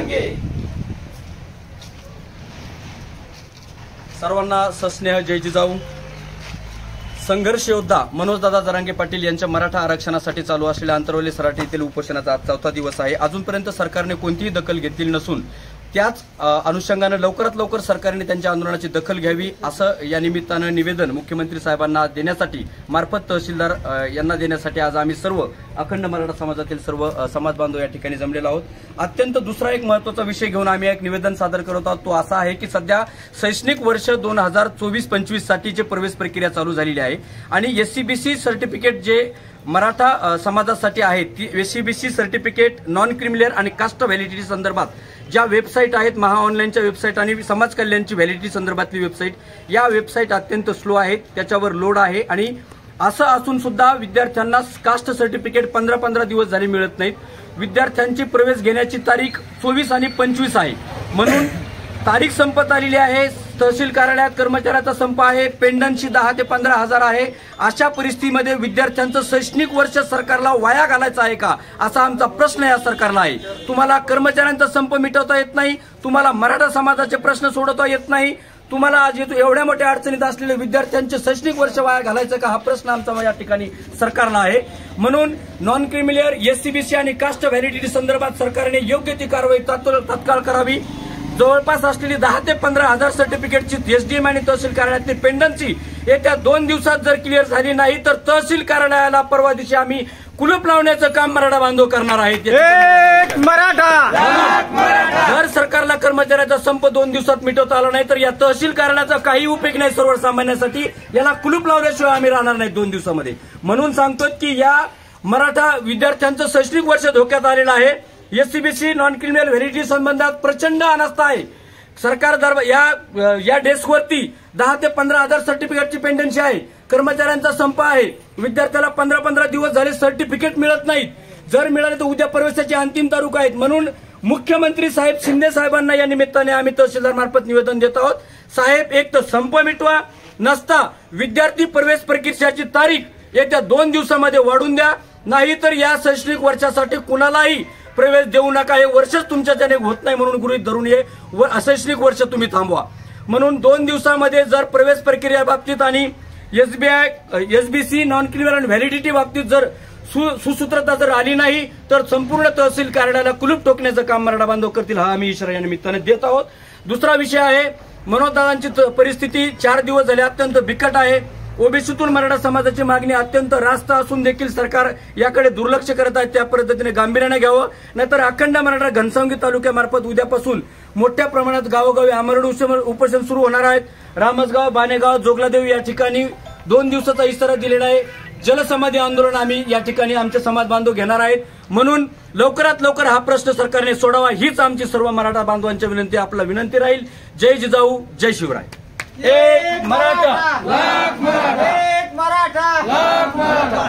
जरांगे। सर्वांना सस्नेह जय जिजाऊ। संघर्ष योद्धा मनोजदादा जरांगे पाटील यांच्या मराठा आरक्षणासाठी चालू असलेल्या आंतरवली सराटी येथील उपोषणाचा आज 4था दिवस आहे। अजूनपर्यंत सरकारने कोणतीही दखल घेतलेली नसून त्याच अनुषंगाने लवकरात लवकर सरकारने त्यांच्या आंदोलनाची दखल घ्यावी असं या निमित्तानं निवेदन मुख्यमंत्री साहेबांना देण्यासाठी मार्फत तहसीलदार यांना देण्यासाठी आज आम्ही सर्व अखंड मराठा समाजातील सर्व समाज बांधव या ठिकाणी जमलेलो आहोत। अत्यंत दुसरा एक महत्त्वाचा विषय घेऊन आम्ही एक निवेदन सादर करत आहोत। तो असा आहे की सध्या शैक्षणिक वर्ष 2024-25 साठीची प्रवेश प्रक्रिया चालू झालेली आहे आणि एससीबीसी सर्टिफिकेट जे मराठा समाजासाठी आहे ती एससीबीसी सर्टिफिकेट नॉन क्रिमिनल आणि कास्ट व्हॅलिडिटी संदर्भात ज्या वेबसाईट आहेत महाऑनलाईनच्या वेबसाईट आणि समाज कल्याणची व्हॅलिडिटी संदर्भातली वेबसाईट या वेबसाईट अत्यंत स्लो आहेत, त्याच्यावर लोड आहे आणि असं असून सुद्धा विद्यार्थ्यांना कास्ट सर्टिफिकेट 15 दिवस झाले मिळत नाहीत। विद्यार्थ्यांची प्रवेश घेण्याची तारीख 24 आणि 25 आहे म्हणून तारीख संपत आलेली आहे। तहसील कार्यालयात कर्मचाऱ्याचा संप आहे, पेंडन्सी 10 ते 15 हजार आहे। अशा परिस्थितीमध्ये विद्यार्थ्यांचं शैक्षणिक वर्ष सरकारला वाया घालायचं आहे का असा आमचा प्रश्न या सरकारला आहे। तुम्हाला कर्मचाऱ्यांचा संप मिटवता येत नाही, तुम्हाला मराठा समाजाचे प्रश्न सोडवता येत नाही, तुम्हाला आज एवढ्या मोठ्या अडचणीत असलेल्या विद्यार्थ्यांचे शैक्षणिक वर्ष वाया घालायचं का हा प्रश्न आमचा या ठिकाणी सरकारला आहे। म्हणून नॉन क्रिमिनल एससीबीसी आणि कास्ट व्हॅलिडिटी संदर्भात सरकारने योग्य ती कारवाई तात्काळ करावी। जवळपास असलेली 10 ते 15 हजार सर्टिफिकेटची एसडीएम आणि तहसील कार्यालयातली पेंडन्सी येत्या 2 दिवसात जर क्लिअर झाली नाही तर तहसील कार्यालयाला परवा दिवशी आम्ही कुलूप लावण्याचं काम मराठा बांधव करणार आहेत। जर सरकारला कर्मचाऱ्याचा संप 2 दिवसात मिटवता आला नाही तर या तहसील कार्यालयाचा काही उपयोग नाही सर्वसामान्यांसाठी, याला कुलूप लावल्याशिवाय आम्ही राहणार नाही 2 दिवसामध्ये। म्हणून सांगतो की या मराठा विद्यार्थ्यांचं शैक्षणिक वर्ष धोक्यात आलेलं आहे। एससीबीसी नॉन क्रिमिनल व्हॅलिडिटी संबंधात प्रचंड अनास्था आहे। सरकार या डेस्कवरती 10 ते 15 हजार सर्टिफिकेटची पेंडन्सी आहे, कर्मचाऱ्यांचा संप आहे, विद्यार्थ्याला 15 दिवस झाले सर्टिफिकेट मिळत नाहीत, जर मिळाले तर उद्या प्रवेशाची अंतिम तारीख आहेत। म्हणून मुख्यमंत्री साहेब शिंदे साहेबांना या निमित्ताने आम्ही तहसीलदार मार्फत निवेदन देत आहोत। साहेब एक तर संप मिटवा, नसता विद्यार्थी प्रवेश प्रक्रियेची तारीख येत्या 2 दिवसामध्ये वाढवून द्या, नाहीतर या शैक्षणिक वर्षासाठी कुणालाही प्रवेश देऊ नका। हे वर्षच तुमच्याच्याने होत नाही म्हणून गृहीत धरून हे शैक्षणिक वर्ष तुम्ही थांबवा। म्हणून 2 दिवसामध्ये जर प्रवेश प्रक्रिया बाबतीत आणि एसबीसी नॉन क्रिमिनल आणि व्हॅलिडिटी बाबतीत जर सुसूत्रता जर आली नाही तर संपूर्ण तहसील कार्यालयाला कुलूप ठोकण्याचं काम मराठा बांधव करतील हा आम्ही इशारा या निमित्ताने देत आहोत। दुसरा विषय आहे मनोजदादांची परिस्थिती 4 दिवस झाले अत्यंत बिकट आहे। ओबीसीतून मराठा समाजाची मागणी अत्यंत रास्त असून देखील सरकार याकडे दुर्लक्ष करत आहे, त्या पद्धतीने गांभीर्याने घ्यावं, नाहीतर अखंड मराठा घनसावंगी तालुक्यामार्फत उद्यापासून मोठ्या प्रमाणात गावोगावी आमरण उपोषण सुरू होणार आहेत। रामसगाव, बानेगाव, जोगलादेवी या ठिकाणी 2 दिवसाचा इशारा दिलेला आहे। जलसमाधी आंदोलन आम्ही या ठिकाणी आमचे समाज बांधव घेणार आहेत। म्हणून लवकरात लवकर हा प्रश्न सरकारने सोडावा हीच आमची सर्व मराठा बांधवांची विनंती, आपला विनंती राहील। जय जिजाऊ, जय शिवराय। एक मराठा, लाख मराठा, एक मराठा, लाख मराठा।